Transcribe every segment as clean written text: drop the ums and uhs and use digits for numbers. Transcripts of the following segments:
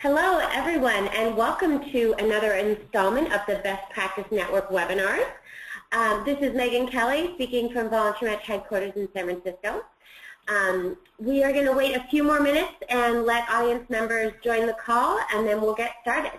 Hello, everyone, and welcome to another installment of the Best Practice Network webinars. This is Megan Kelly speaking from VolunteerMatch headquarters in San Francisco. We are going to wait a few more minutes and let audience members join the call, and then we'll get started.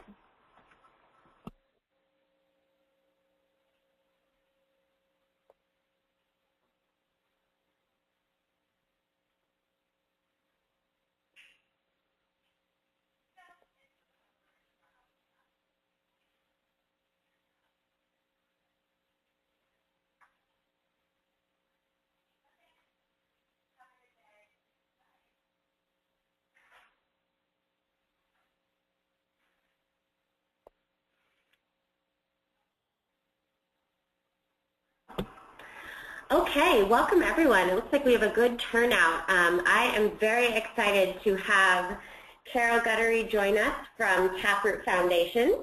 Okay, welcome everyone. It looks like we have a good turnout. I am very excited to have Carol Guttery join us from Taproot Foundation.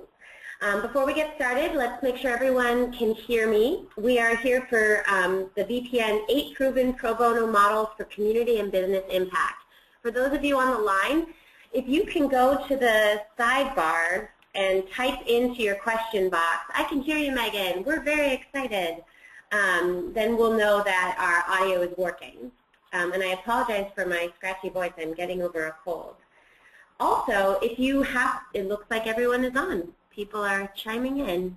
Before we get started, let's make sure everyone can hear me. We are here for the BPN 8 Proven Pro Bono Models for Community and Business Impact. For those of you on the line, if you can go to the sidebar and type into your question box, I can hear you, Megan. We're very excited. Then we'll know that our audio is working. And I apologize for my scratchy voice. I'm getting over a cold. Also, if you have, it looks like everyone is on. People are chiming in.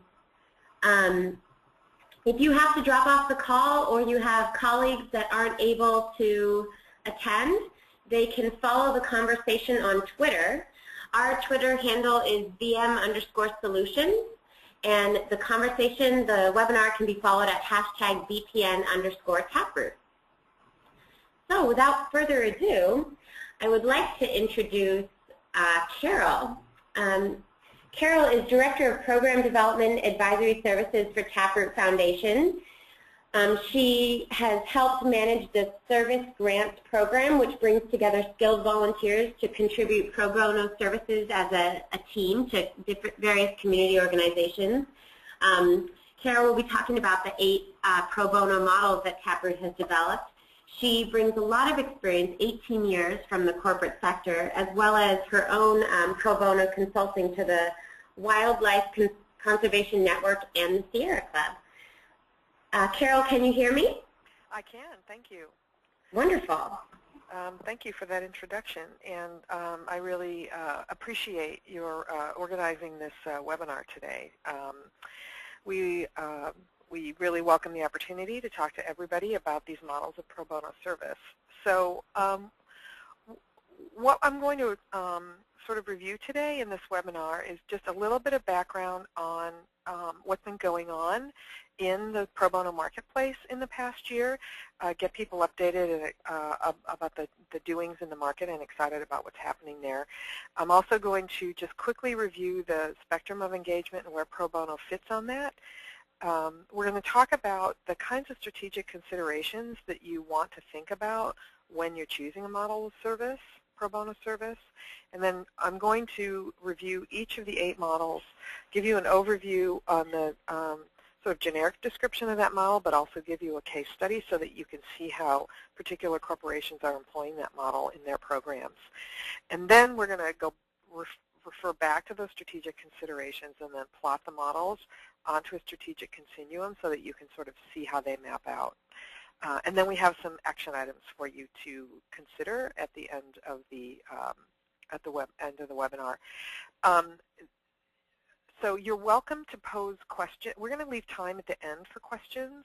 If you have to drop off the call or you have colleagues that aren't able to attend, they can follow the conversation on Twitter. Our Twitter handle is VM_solutions. And the conversation, the webinar can be followed at hashtag BPN_Taproot. So without further ado, I would like to introduce Carol. Carol is Director of Program Development Advisory Services for Taproot Foundation. She has helped manage the Service Grants Program, which brings together skilled volunteers to contribute pro bono services as a team to various community organizations. Carol will be talking about the 8 pro bono models that Taproot has developed. She brings a lot of experience, 18 years from the corporate sector, as well as her own pro bono consulting to the Wildlife Conservation Network and the Sierra Club. Carol, can you hear me? I can, thank you. Wonderful. Thank you for that introduction, and I really appreciate your organizing this webinar today. We really welcome the opportunity to talk to everybody about these models of pro bono service. So what I'm going to sort of review today in this webinar is just a little bit of background on what's been going on in the pro bono marketplace in the past year, get people updated about the doings in the market and excited about what's happening there. I'm also going to just quickly review the spectrum of engagement and where pro bono fits on that. We're going to talk about the kinds of strategic considerations that you want to think about when you're choosing a model of service, pro bono service, and then I'm going to review each of the 8 models, give you an overview on the sort of generic description of that model, but also give you a case study so that you can see how particular corporations are employing that model in their programs. And then we're going to go refer back to those strategic considerations and then plot the models onto a strategic continuum so that you can sort of see how they map out. And then we have some action items for you to consider at the end of the end of the webinar. So you're welcome to pose questions. We're going to leave time at the end for questions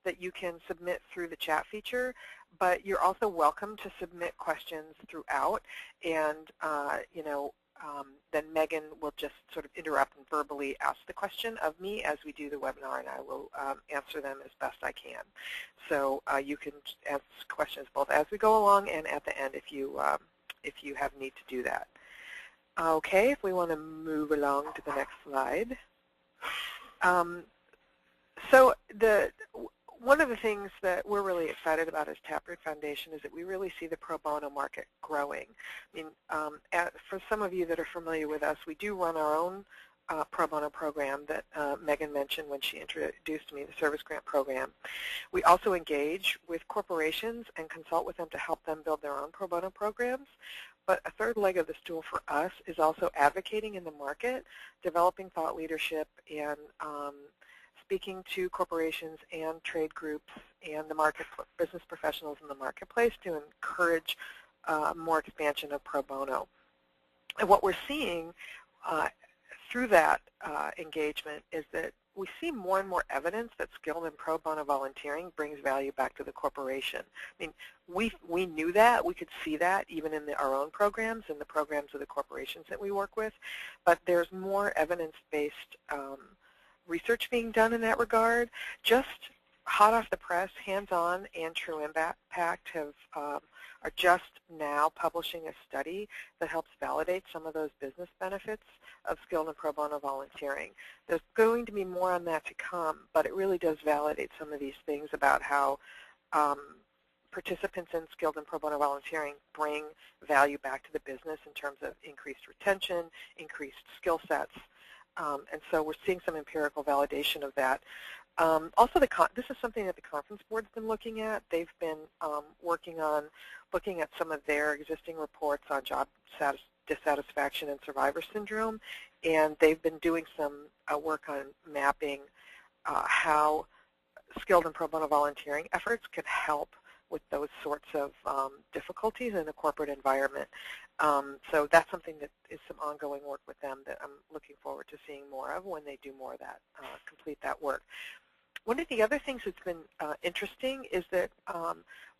that you can submit through the chat feature, but you're also welcome to submit questions throughout, and then Megan will just sort of interrupt and verbally ask the question of me as we do the webinar, and I will answer them as best I can. So you can ask questions both as we go along and at the end if you have need to do that. Okay, if we want to move along to the next slide. So one of the things that we're really excited about as Taproot Foundation is that we really see the pro bono market growing. I mean, for some of you that are familiar with us, we do run our own pro bono program that Megan mentioned when she introduced me, the Service Grant Program. We also engage with corporations and consult with them to help them build their own pro bono programs. But a third leg of the stool for us is also advocating in the market, developing thought leadership, and speaking to corporations and trade groups and the market business professionals in the marketplace to encourage more expansion of pro bono. And what we're seeing through that engagement is that we see more and more evidence that skilled and pro bono volunteering brings value back to the corporation. I mean, we knew that. We could see that even in our own programs and the programs of the corporations that we work with. But there's more evidence-based research being done in that regard. Just hot off the press, Hands-On and True Impact are just now publishing a study that helps validate some of those business benefits of skilled and pro bono volunteering. There's going to be more on that to come, but it really does validate some of these things about how participants in skilled and pro bono volunteering bring value back to the business in terms of increased retention, increased skill sets, and so we're seeing some empirical validation of that. Also, this is something that the conference board's been looking at. They've been working on looking at some of their existing reports on job dissatisfaction and survivor syndrome, and they've been doing some work on mapping how skilled and pro bono volunteering efforts could help with those sorts of difficulties in the corporate environment. So that's something that is some ongoing work with them that I'm looking forward to seeing more of when they do more of that, complete that work. One of the other things that's been interesting is that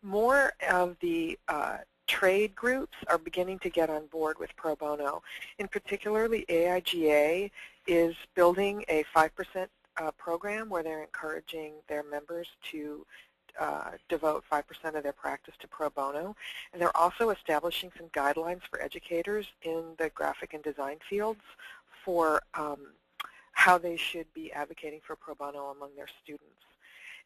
more of the trade groups are beginning to get on board with pro bono. In particularly, AIGA is building a 5% program where they're encouraging their members to devote 5% of their practice to pro bono. And they're also establishing some guidelines for educators in the graphic and design fields for how they should be advocating for pro bono among their students.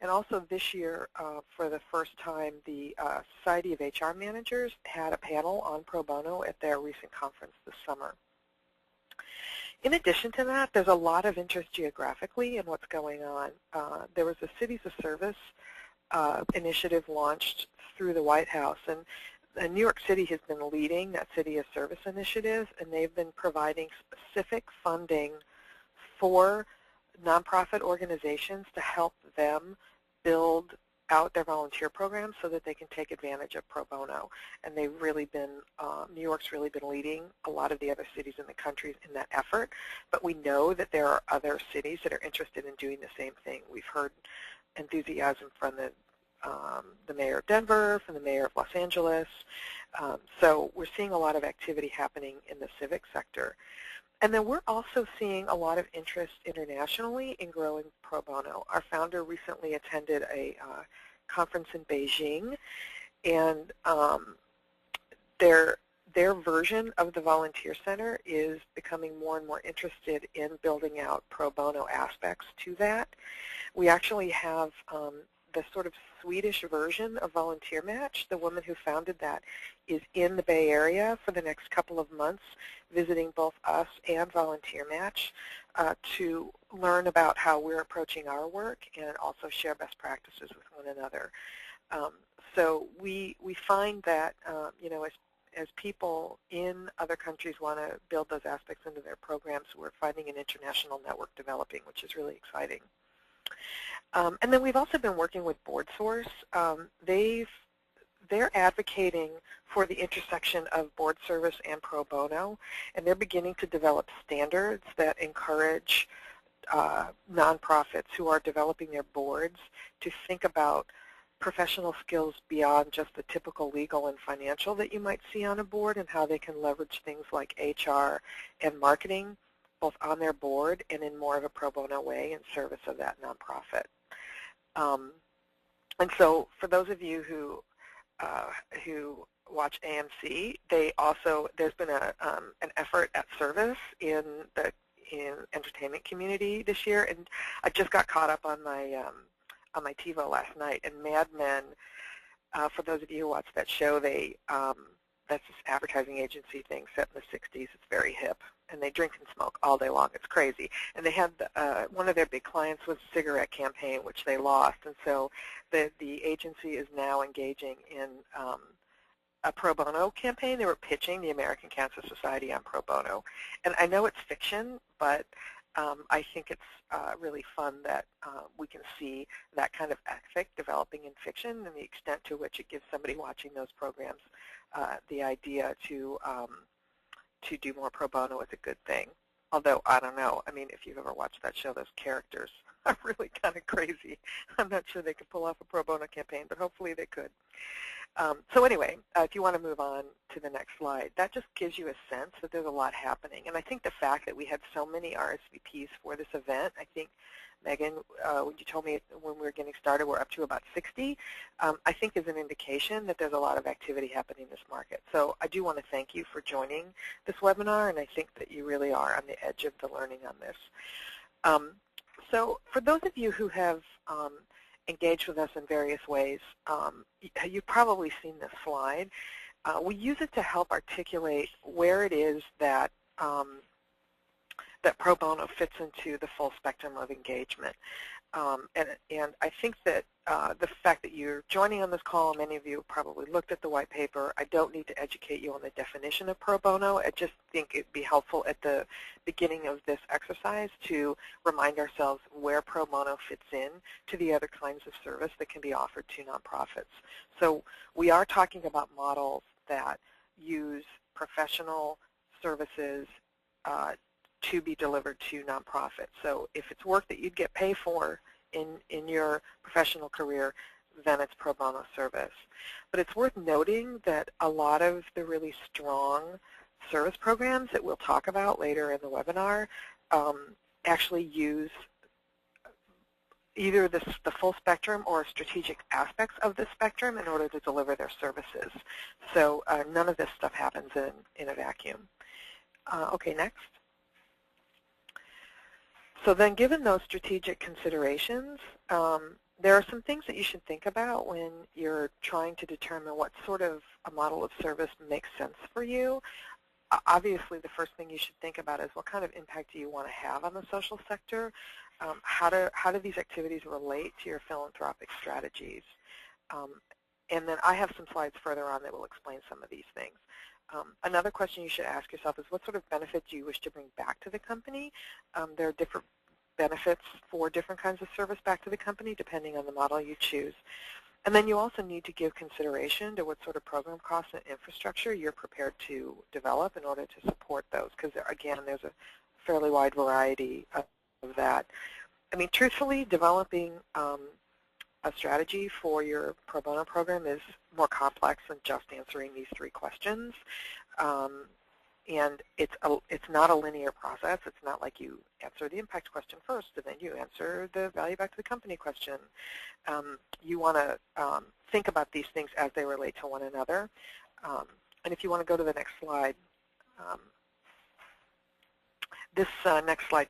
And also this year, for the first time, the Society of HR Managers had a panel on pro bono at their recent conference this summer. In addition to that, there's a lot of interest geographically in what's going on. There was a Cities of Service initiative launched through the White House, and New York City has been leading that City of Service initiative, and they've been providing specific funding for nonprofit organizations to help them build out their volunteer programs so that they can take advantage of pro bono. And they've really been, New York's really been leading a lot of the other cities in the country in that effort, but we know that there are other cities that are interested in doing the same thing. We've heard enthusiasm from the mayor of Denver, from the mayor of Los Angeles. So we're seeing a lot of activity happening in the civic sector. And then we're also seeing a lot of interest internationally in growing pro bono. Our founder recently attended a conference in Beijing, and their version of the Volunteer Center is becoming more and more interested in building out pro bono aspects to that. We actually have the sort of Swedish version of VolunteerMatch. The woman who founded that is in the Bay Area for the next couple of months, visiting both us and VolunteerMatch to learn about how we're approaching our work and also share best practices with one another. So we find that you know, as people in other countries want to build those aspects into their programs, we're finding an international network developing, which is really exciting. And then we've also been working with BoardSource. They're advocating for the intersection of board service and pro bono, and they're beginning to develop standards that encourage nonprofits who are developing their boards to think about professional skills beyond just the typical legal and financial that you might see on a board, and how they can leverage things like HR and marketing both on their board and in more of a pro bono way in service of that nonprofit. And so for those of you who watch AMC, there's been an effort at service in the entertainment community this year, and I just got caught up on my TiVo last night, and Mad Men, for those of you who watch that show, that's this advertising agency thing set in the 60s. It's very hip, and they drink and smoke all day long. It's crazy. And they had one of their big clients was a cigarette campaign, which they lost, and so the agency is now engaging in a pro bono campaign. They were pitching the American Cancer Society on pro bono. And I know it's fiction, but I think it's really fun that we can see that kind of ethic developing in fiction and the extent to which it gives somebody watching those programs the idea to do more pro bono is a good thing. Although, I don't know. I mean, if you've ever watched that show, those characters are really kind of crazy. I'm not sure they could pull off a pro bono campaign, but hopefully they could. So anyway, if you want to move on to the next slide, that just gives you a sense that there's a lot happening. And I think the fact that we had so many RSVPs for this event, I think, Megan, when you told me when we were getting started, we're up to about 60, I think is an indication that there's a lot of activity happening in this market. So I do want to thank you for joining this webinar, and I think that you really are on the edge of the learning on this. So for those of you who have engaged with us in various ways, you've probably seen this slide. We use it to help articulate where it is that that pro bono fits into the full spectrum of engagement. And I think that the fact that you're joining on this call, many of you probably looked at the white paper. I don't need to educate you on the definition of pro bono. I just think it'd be helpful at the beginning of this exercise to remind ourselves where pro bono fits in to the other kinds of service that can be offered to nonprofits. So we are talking about models that use professional services to be delivered to nonprofits. So if it's work that you'd get paid for in your professional career, then it's pro bono service. But it's worth noting that a lot of the really strong service programs that we'll talk about later in the webinar actually use either the full spectrum or strategic aspects of the spectrum in order to deliver their services. So none of this stuff happens in a vacuum. Okay, next. So then given those strategic considerations, there are some things that you should think about when you're trying to determine what sort of a model of service makes sense for you. Obviously, the first thing you should think about is what kind of impact do you want to have on the social sector? How do these activities relate to your philanthropic strategies? And then I have some slides further on that will explain some of these things. Another question you should ask yourself is what sort of benefit do you wish to bring back to the company? There are different benefits for different kinds of service back to the company depending on the model you choose. And then you also need to give consideration to what sort of program costs and infrastructure you're prepared to develop in order to support those, because again, there's a fairly wide variety of that. I mean, truthfully, developing a strategy for your pro bono program is more complex than just answering these three questions. And it's not a linear process. It's not like you answer the impact question first and then you answer the value back to the company question. You want to think about these things as they relate to one another. And if you want to go to the next slide, this next slide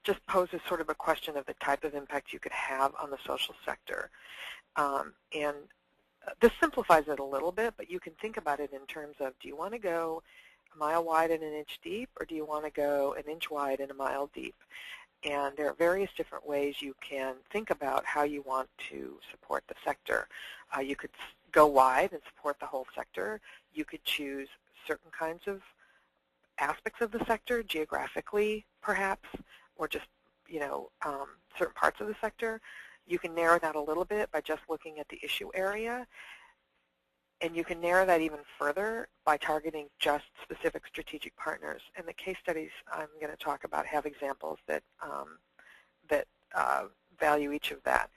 just poses sort of a question of the type of impact you could have on the social sector. And this simplifies it a little bit, but you can think about it in terms of, do you want to go a mile wide and an inch deep, or do you want to go an inch wide and a mile deep? And there are various different ways you can think about how you want to support the sector. You could go wide and support the whole sector. You could choose certain kinds of aspects of the sector, geographically perhaps, or just, certain parts of the sector. You can narrow that a little bit by just looking at the issue area. And you can narrow that even further by targeting just specific strategic partners. And the case studies I'm going to talk about have examples that value each of that.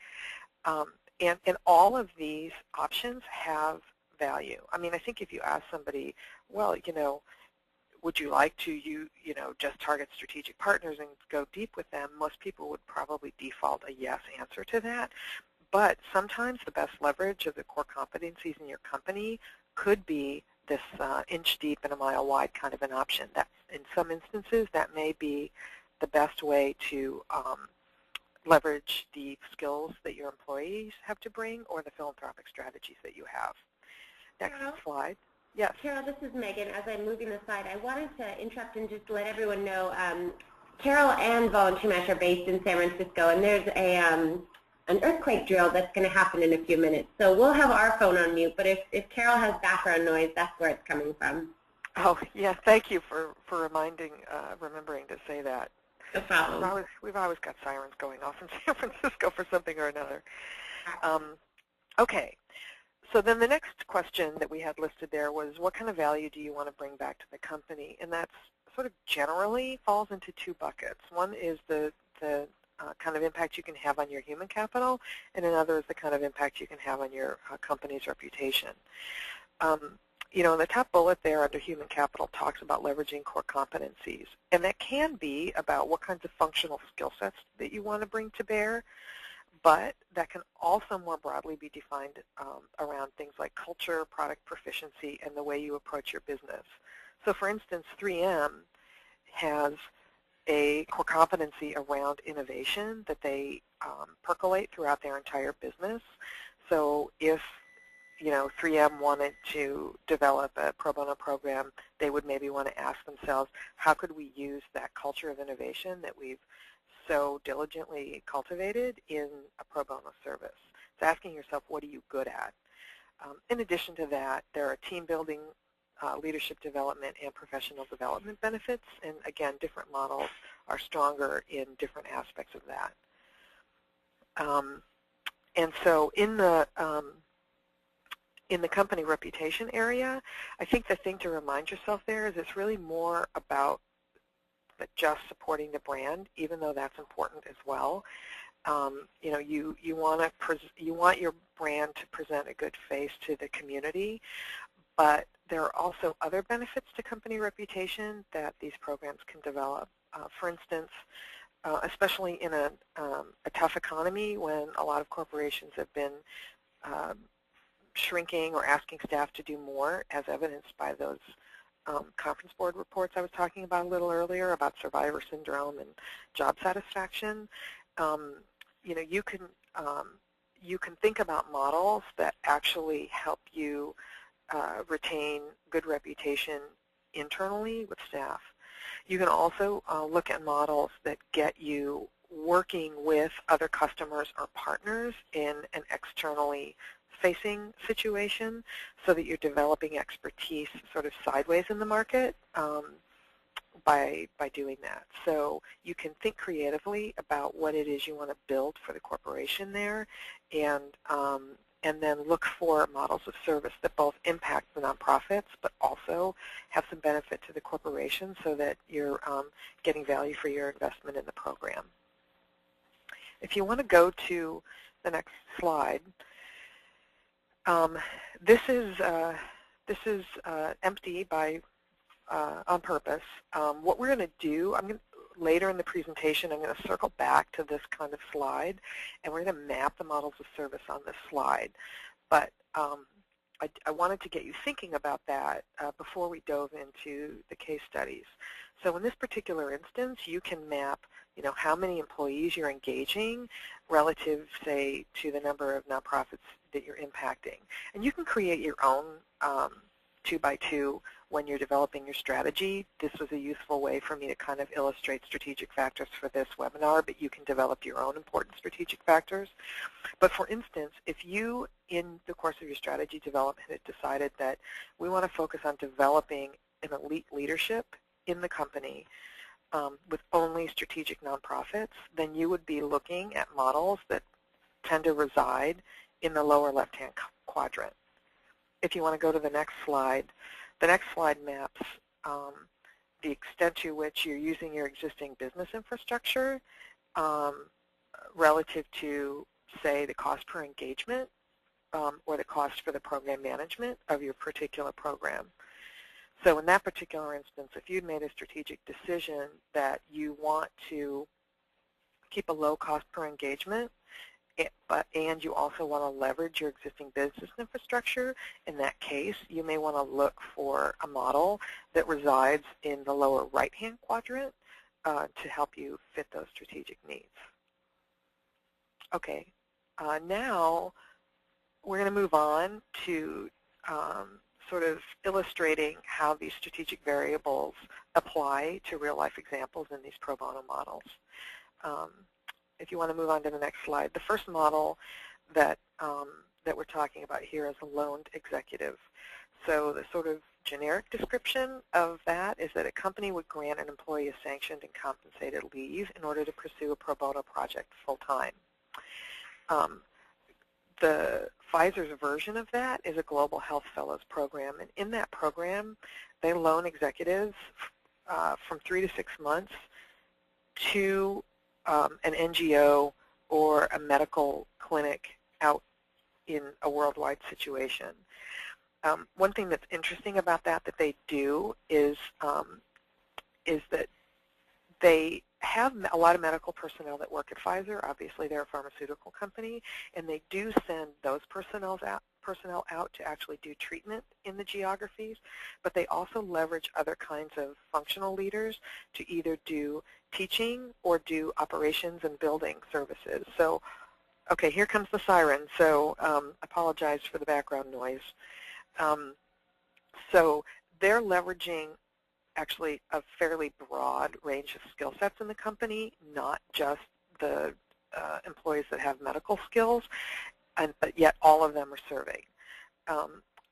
And all of these options have value. I mean, I think if you ask somebody, well, would you like to just target strategic partners and go deep with them, most people would probably default a yes answer to that. But sometimes the best leverage of the core competencies in your company could be this inch deep and a mile wide kind of an option. That in some instances, that may be the best way to leverage the skills that your employees have to bring or the philanthropic strategies that you have. Next slide. Yes. Carol, this is Megan. As I'm moving the slide, I wanted to interrupt and just let everyone know Carol and VolunteerMatch are based in San Francisco, and there's an earthquake drill that's going to happen in a few minutes. So we'll have our phone on mute, but if Carol has background noise, that's where it's coming from. Oh, yeah, thank you for remembering to say that. No problem. We've always got sirens going off in San Francisco for something or another. Okay, so then the next question that we had listed there was, what kind of value do you want to bring back to the company? And that's sort of generally falls into two buckets. One is the kind of impact you can have on your human capital, and another is the kind of impact you can have on your company's reputation. You know, the top bullet there under human capital talks about leveraging core competencies, and that can be about what kinds of functional skill sets that you want to bring to bear, but that can also more broadly be defined around things like culture, product proficiency, and the way you approach your business. So for instance, 3M has a core competency around innovation that they percolate throughout their entire business. So if 3M wanted to develop a pro bono program, they would maybe want to ask themselves, how could we use that culture of innovation that we've so diligently cultivated in a pro bono service? So asking yourself, what are you good at? In addition to that, there are team building, leadership development, and professional development benefits, and again, different models are stronger in different aspects of that. And so in the company reputation area, I think the thing to remind yourself there is it's really more about just supporting the brand, even though that's important as well. You want your brand to present a good face to the community, but there are also other benefits to company reputation that these programs can develop. For instance, especially in a tough economy when a lot of corporations have been shrinking or asking staff to do more, as evidenced by those conference board reports I was talking about a little earlier about survivor syndrome and job satisfaction. You can think about models that actually help you retain good reputation internally with staff. You can also look at models that get you working with other customers or partners in an externally facing situation so that you're developing expertise sort of sideways in the market by doing that. So you can think creatively about what it is you want to build for the corporation there, and then look for models of service that both impact the nonprofits but also have some benefit to the corporation so that you're getting value for your investment in the program. If you want to go to the next slide, this is empty on purpose. What we're going to do, later in the presentation, I'm going to circle back to this kind of slide, and we're going to map the models of service on this slide. But I wanted to get you thinking about that before we dove into the case studies. So in this particular instance, you can map how many employees you're engaging relative, say, to the number of nonprofits that you're impacting. And you can create your own 2x2 when you're developing your strategy. This was a useful way for me to kind of illustrate strategic factors for this webinar, but you can develop your own important strategic factors. But for instance, if you, in the course of your strategy development, had decided that we want to focus on developing an elite leadership in the company with only strategic nonprofits, then you would be looking at models that tend to reside in the lower left-hand quadrant. If you want to go to the next slide maps the extent to which you're using your existing business infrastructure relative to, say, the cost per engagement or the cost for the program management of your particular program. So in that particular instance, if you'd made a strategic decision that you want to keep a low cost per engagement, and you also want to leverage your existing business infrastructure, in that case, you may want to look for a model that resides in the lower right-hand quadrant to help you fit those strategic needs. Okay, now we're going to move on to sort of illustrating how these strategic variables apply to real-life examples in these pro bono models. if you want to move on to the next slide, the first model that, that we're talking about here is a loaned executive. So the sort of generic description of that is that a company would grant an employee a sanctioned and compensated leave in order to pursue a pro bono project full-time. The Pfizer's version of that is a Global Health Fellows program, and in that program, they loan executives from 3 to 6 months to an NGO or a medical clinic out in a worldwide situation. One thing that's interesting about that they do is that they have a lot of medical personnel that work at Pfizer. Obviously, they're a pharmaceutical company, and they do send those personnel out to actually do treatment in the geographies, but they also leverage other kinds of functional leaders to either do teaching or do operations and building services. So, okay, here comes the siren, so apologize for the background noise. So they're leveraging actually a fairly broad range of skill sets in the company, not just the employees that have medical skills, but yet all of them are serving.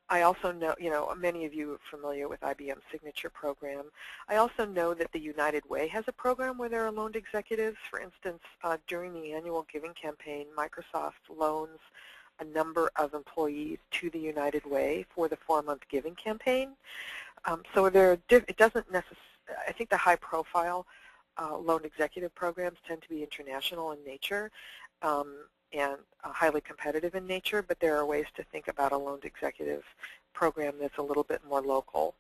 I also know, many of you are familiar with IBM's Signature program. I also know that the United Way has a program where there are loaned executives. For instance, during the annual giving campaign, Microsoft loans a number of employees to the United Way for the 4-month giving campaign. So it doesn't necessarily, I think the high-profile loaned executive programs tend to be international in nature and highly competitive in nature, but there are ways to think about a loaned executive program that's a little bit more local.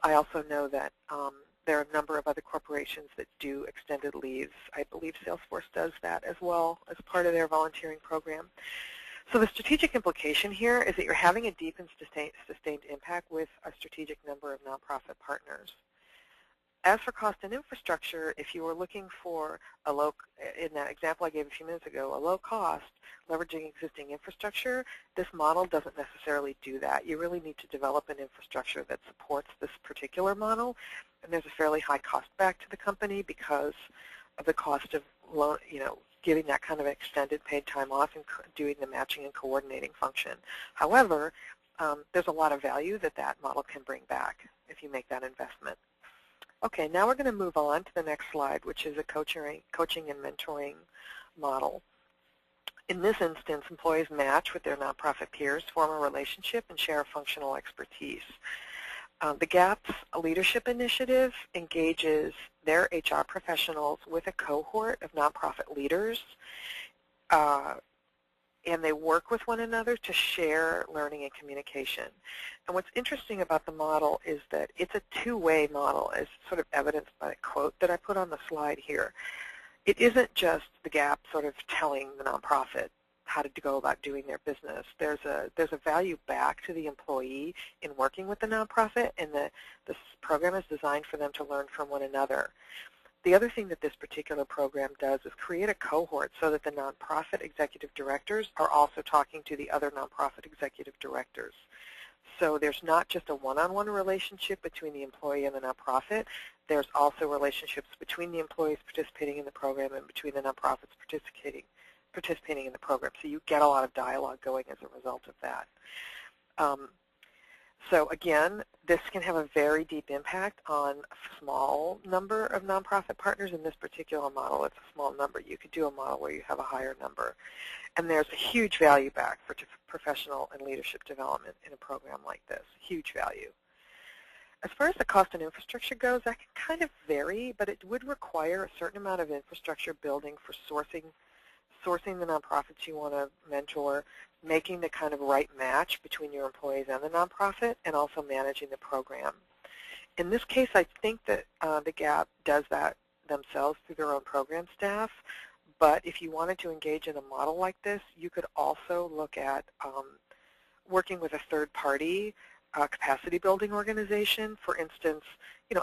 I also know that there are a number of other corporations that do extended leaves. I believe Salesforce does that as well as part of their volunteering program. So the strategic implication here is that you're having a deep and sustained impact with a strategic number of nonprofit partners. As for cost and infrastructure, if you were looking for a low, in that example I gave a few minutes ago, a low cost, leveraging existing infrastructure, this model doesn't necessarily do that. You really need to develop an infrastructure that supports this particular model, and there's a fairly high cost back to the company because of the cost of loan, giving that kind of extended paid time off and doing the matching and coordinating function. However, there's a lot of value that that model can bring back if you make that investment. Okay, now we're going to move on to the next slide, which is a coaching and mentoring model. In this instance, employees match with their nonprofit peers, form a relationship, and share functional expertise. The GAP's leadership initiative engages their HR professionals with a cohort of nonprofit leaders, and they work with one another to share learning and communication. And what's interesting about the model is that it's a two-way model, as sort of evidenced by the quote that I put on the slide here. It isn't just the GAP sort of telling the nonprofit how to go about doing their business. There's a value back to the employee in working with the nonprofit, and this program is designed for them to learn from one another. The other thing that this particular program does is create a cohort so that the nonprofit executive directors are also talking to the other nonprofit executive directors. So there's not just a one-on-one relationship between the employee and the nonprofit. There's also relationships between the employees participating in the program and between the nonprofits participating in the program. So you get a lot of dialogue going as a result of that. So again, this can have a very deep impact on a small number of nonprofit partners. In this particular model, it's a small number. You could do a model where you have a higher number. And there's a huge value back for professional and leadership development in a program like this, huge value. As far as the cost and infrastructure goes, that can kind of vary, but it would require a certain amount of infrastructure building for sourcing the nonprofits you want to mentor, making the kind of right match between your employees and the nonprofit, and also managing the program. In this case, I think that the GAP does that themselves through their own program staff, but if you wanted to engage in a model like this, you could also look at working with a third-party capacity building organization. For instance,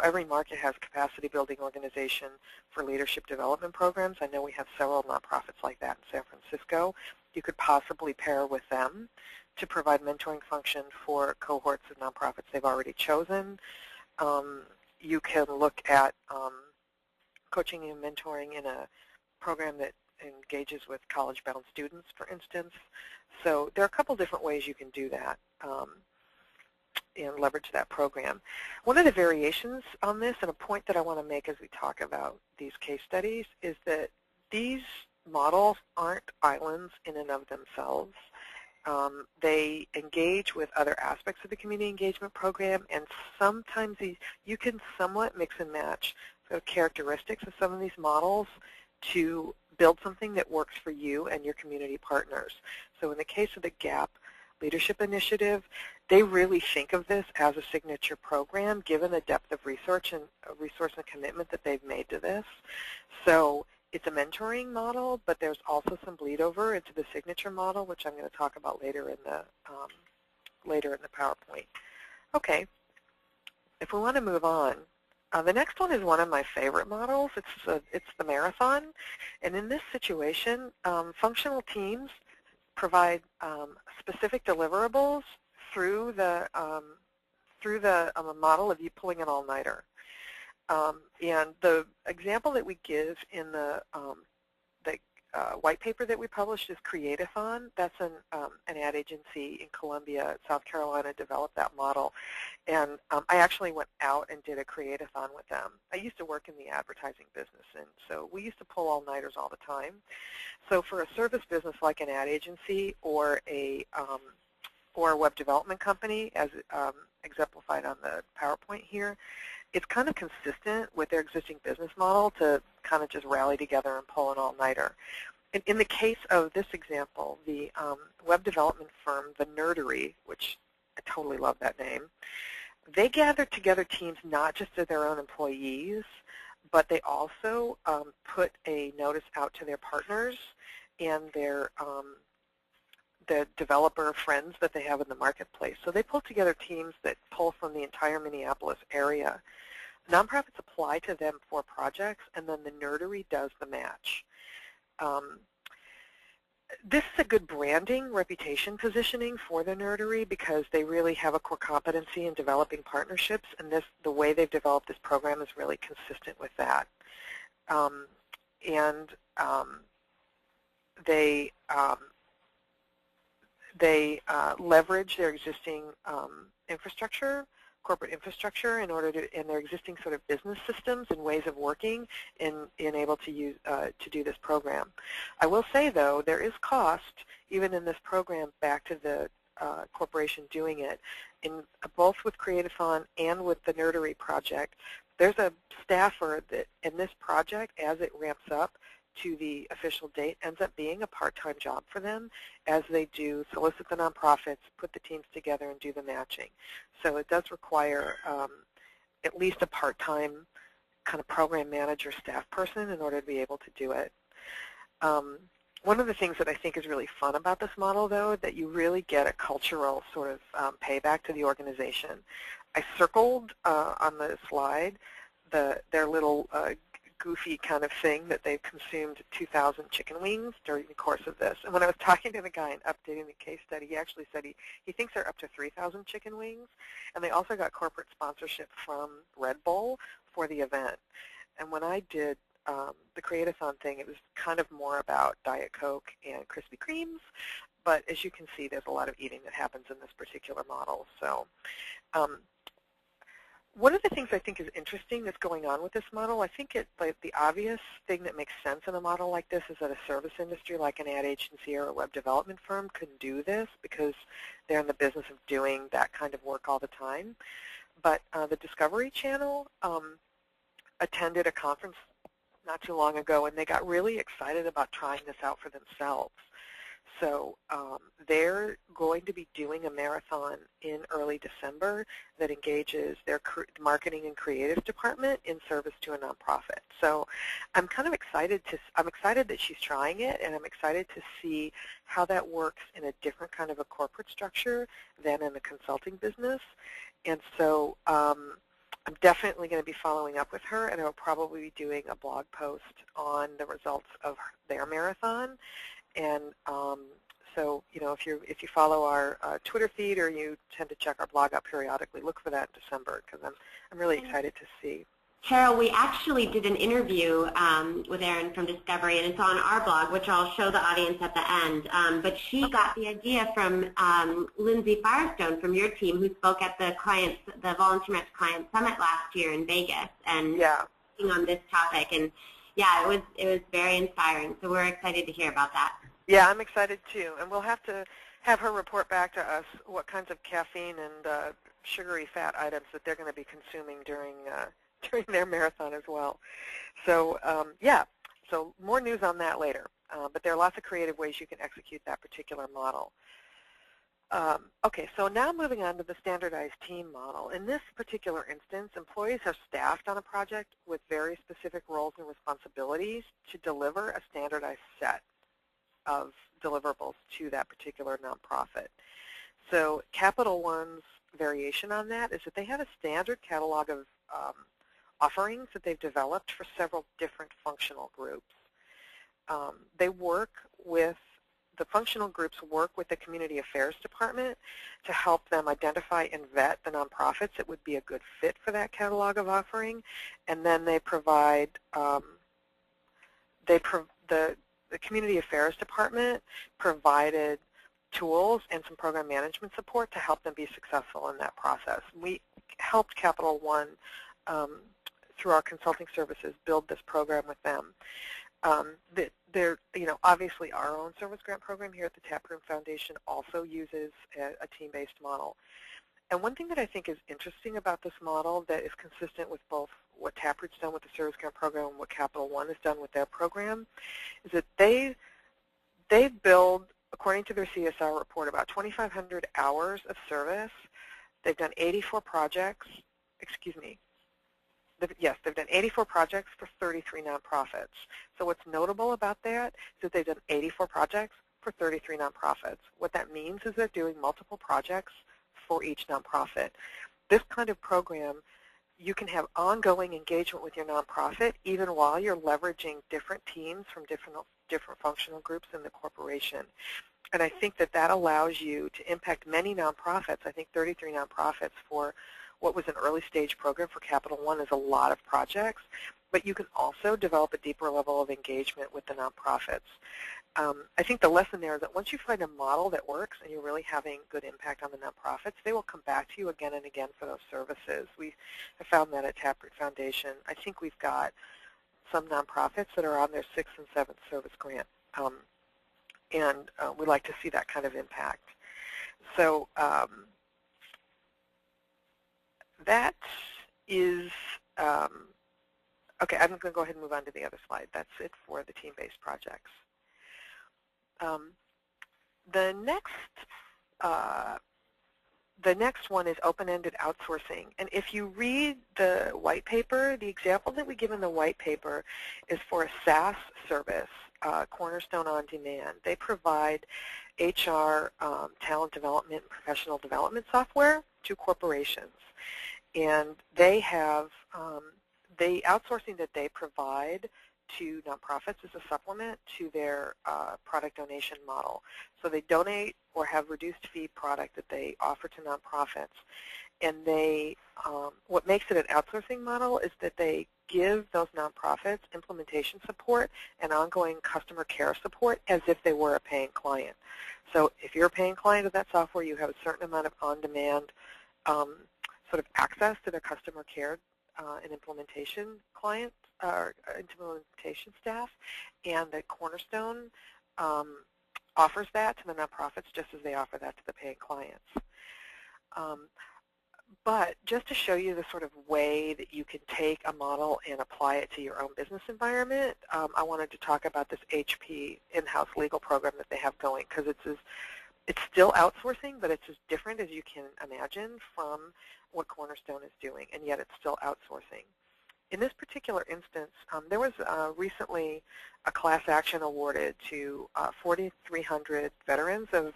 every market has capacity building organization for leadership development programs. I know we have several nonprofits like that in San Francisco. You could possibly pair with them to provide mentoring function for cohorts of nonprofits they've already chosen. You can look at coaching and mentoring in a program that engages with college-bound students, for instance. So there are a couple different ways you can do that and leverage that program. One of the variations on this, and a point that I want to make as we talk about these case studies, is that these models aren't islands in and of themselves. They engage with other aspects of the community engagement program, and sometimes you can somewhat mix and match the characteristics of some of these models to build something that works for you and your community partners. So in the case of the GAP Leadership Initiative, they really think of this as a signature program given the depth of research and commitment that they've made to this. So it's a mentoring model, but there's also some bleed over into the signature model, which I'm going to talk about later in the PowerPoint. Okay, if we want to move on, the next one is one of my favorite models. It's the marathon, and in this situation, functional teams provide specific deliverables through the model of you pulling an all-nighter. And the example that we give in the white paper that we published is Create-a-thon. That's an ad agency in Columbia, South Carolina, developed that model. And I actually went out and did a Create-a-thon with them. I used to work in the advertising business, and so we used to pull all-nighters all the time. So for a service business like an ad agency or a web development company, as exemplified on the PowerPoint here, it's kind of consistent with their existing business model to kind of just rally together and pull an all-nighter. In the case of this example, the web development firm, the NERDERY, which I totally love that name, they gathered together teams not just of their own employees, but they also put a notice out to their partners and their the developer friends that they have in the marketplace. So they pull together teams that pull from the entire Minneapolis area. Nonprofits apply to them for projects, and then the NERDERY does the match. This is a good branding, reputation positioning for the NERDERY because they really have a core competency in developing partnerships, and the way they've developed this program is really consistent with that. They leverage their existing infrastructure, corporate infrastructure, in order to, and their existing sort of business systems and ways of working in able to use to do this program. I will say though, there is cost even in this program back to the corporation doing it. In both with Create-a-thon and with the NERDERY project, there's a staffer that in this project, as it ramps up to the official date, ends up being a part-time job for them as they do solicit the nonprofits, put the teams together, and do the matching. So it does require at least a part-time kind of program manager staff person in order to be able to do it. One of the things that I think is really fun about this model, though, that you really get a cultural sort of payback to the organization. I circled on the slide their little goofy kind of thing that they've consumed 2,000 chicken wings during the course of this. And when I was talking to the guy and updating the case study, he actually said he thinks they're up to 3,000 chicken wings. And they also got corporate sponsorship from Red Bull for the event. And when I did the Create-a-thon thing, it was kind of more about Diet Coke and Krispy Kremes. But as you can see, there's a lot of eating that happens in this particular model. So one of the things I think is interesting that's going on with this model, I think like the obvious thing that makes sense in a model like this is that a service industry like an ad agency or a web development firm can do this because they're in the business of doing that kind of work all the time. But the Discovery Channel attended a conference not too long ago, and they got really excited about trying this out for themselves. So they're going to be doing a marathon in early December that engages their marketing and creative department in service to a nonprofit. So I'm kind of excited I'm excited that she's trying it, and I'm excited to see how that works in a different kind of a corporate structure than in the consulting business. And so I'm definitely going to be following up with her, and I'll probably be doing a blog post on the results of their marathon. And so, you know, if you follow our Twitter feed or you tend to check our blog out periodically, look for that in December because I'm really excited to see. Cheryl, we actually did an interview with Erin from Discovery, and it's on our blog, which I'll show the audience at the end. But she got the idea from Lindsay Firestone from your team, who spoke at the VolunteerMatch Client Summit last year in Vegas, and on this topic. And yeah, it was very inspiring. So we're excited to hear about that. Yeah, I'm excited too, and we'll have to have her report back to us what kinds of caffeine and sugary fat items that they're going to be consuming during their marathon as well. So yeah, so more news on that later. But there are lots of creative ways you can execute that particular model. Okay, so now moving on to the standardized team model. In this particular instance, employees are staffed on a project with very specific roles and responsibilities to deliver a standardized set of deliverables to that particular nonprofit. So Capital One's variation on that is that they have a standard catalog of offerings that they've developed for several different functional groups. The functional groups work with the Community Affairs Department to help them identify and vet the nonprofits that would be a good fit for that catalog of offering, and then they provide the Community Affairs Department provided tools and some program management support to help them be successful in that process. We helped Capital One through our consulting services build this program with them. Obviously our own service grant program here at the Taproot Foundation also uses a team-based model. And one thing that I think is interesting about this model that is consistent with both what Taproot's done with the service grant program and what Capital One has done with their program is that they build, according to their CSR report, about 2,500 hours of service. They've done 84 projects, they've done 84 projects for 33 nonprofits. So what's notable about that is that they've done 84 projects for 33 nonprofits. What that means is they're doing multiple projects for each nonprofit. This kind of program, you can have ongoing engagement with your nonprofit even while you're leveraging different teams from different functional groups in the corporation. And I think that that allows you to impact many nonprofits. I think 33 nonprofits for what was an early stage program for Capital One is a lot of projects, but you can also develop a deeper level of engagement with the nonprofits. I think the lesson there is that once you find a model that works and you're really having good impact on the nonprofits, they will come back to you again and again for those services. We have found that at Taproot Foundation. I think we've got some nonprofits that are on their 6th and 7th service grant, and we like to see that kind of impact. So that is, okay, I'm going to go ahead and move on to the other slide. That's it for the team-based projects. The next one is open-ended outsourcing. And if you read the white paper, the example that we give in the white paper is for a SaaS service, Cornerstone On Demand. They provide HR, talent development, and professional development software to corporations. And they have, the outsourcing that they provide to nonprofits is a supplement to their product donation model. So they donate or have reduced fee product that they offer to nonprofits. And they, what makes it an outsourcing model is that they give those nonprofits implementation support and ongoing customer care support as if they were a paying client. So if you're a paying client of that software, you have a certain amount of on-demand sort of access to their customer care and implementation client or implementation staff, and the Cornerstone offers that to the nonprofits just as they offer that to the paying clients. But just to show you the sort of way that you can take a model and apply it to your own business environment, I wanted to talk about this HP in-house legal program that they have going, because it's still outsourcing, but it's as different as you can imagine from what Cornerstone is doing, and yet it's still outsourcing. In this particular instance, there was recently a class action awarded to 4,300 veterans of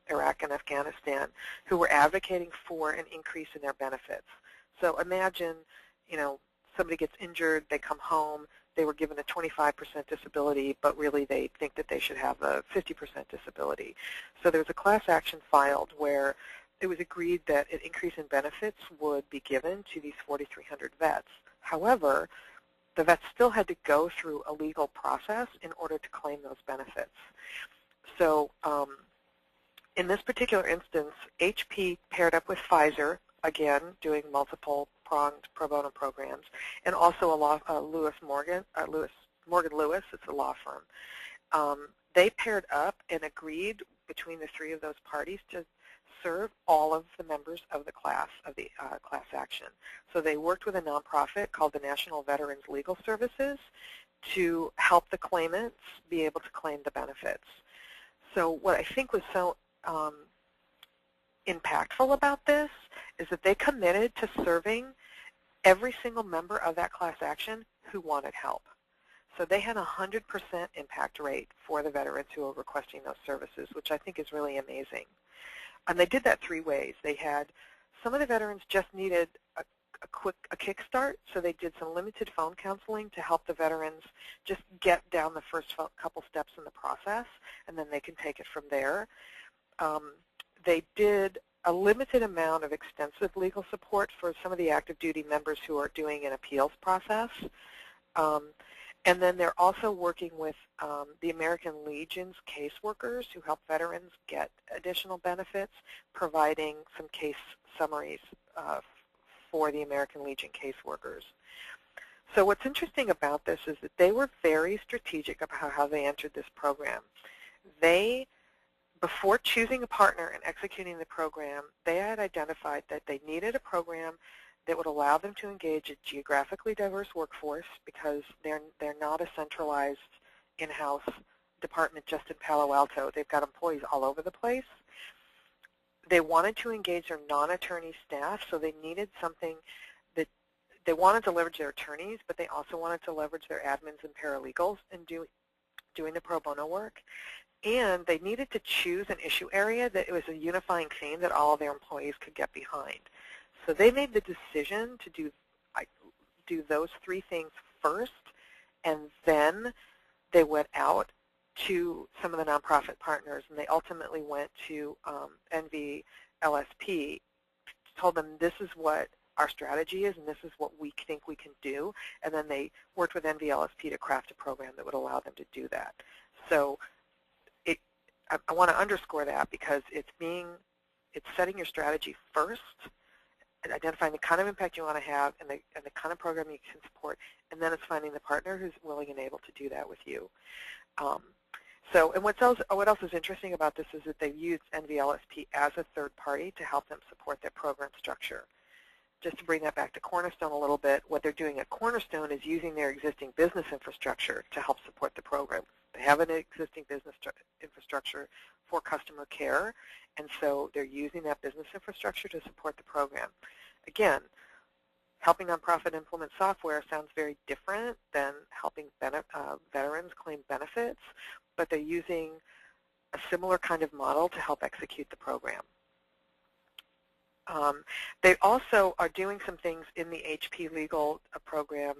Iraq and Afghanistan who were advocating for an increase in their benefits. So imagine, somebody gets injured, they come home, they were given a 25% disability, but really they think that they should have a 50% disability. So there was a class action filed where it was agreed that an increase in benefits would be given to these 4,300 vets. However, the vets still had to go through a legal process in order to claim those benefits. So in this particular instance, HP paired up with Pfizer, again, doing multiple-pronged pro bono programs, and also Morgan Lewis, it's a law firm. They paired up and agreed between the three of those parties to serve all of the members of the class action. So they worked with a nonprofit called the National Veterans Legal Services to help the claimants be able to claim the benefits. So what I think was so impactful about this is that they committed to serving every single member of that class action who wanted help. So they had a 100% impact rate for the veterans who were requesting those services, which I think is really amazing. And they did that three ways. They had some of the veterans just needed a kickstart, so they did some limited phone counseling to help the veterans just get down the first couple steps in the process, and then they can take it from there. They did a limited amount of extensive legal support for some of the active duty members who are doing an appeals process. And then they're also working with the American Legion's caseworkers who help veterans get additional benefits, providing some case summaries for the American Legion caseworkers. So what's interesting about this is that they were very strategic about how they entered this program. They, before choosing a partner and executing the program, they had identified that they needed a program that would allow them to engage a geographically diverse workforce because they're not a centralized in-house department just in Palo Alto. They've got employees all over the place. They wanted to engage their non-attorney staff, so they needed something that they wanted to leverage their attorneys, but they also wanted to leverage their admins and paralegals in doing the pro bono work. And they needed to choose an issue area that it was a unifying theme that all of their employees could get behind. So they made the decision to do those three things first, and then they went out to some of the nonprofit partners, and they ultimately went to NVLSP, told them this is what our strategy is and this is what we think we can do, and then they worked with NVLSP to craft a program that would allow them to do that. So I want to underscore that because it's setting your strategy first, and identifying the kind of impact you want to have and the kind of program you can support, and then it's finding the partner who's willing and able to do that with you. And what else is interesting about this is that they've used NVLSP as a third party to help them support their program structure. Just to bring that back to Cornerstone a little bit, what they're doing at Cornerstone is using their existing business infrastructure to help support the program. They have an existing business infrastructure for customer care, and so they're using that business infrastructure to support the program. Again, helping nonprofit implement software sounds very different than helping veterans claim benefits, but they're using a similar kind of model to help execute the program. They also are doing some things in the HP Legal program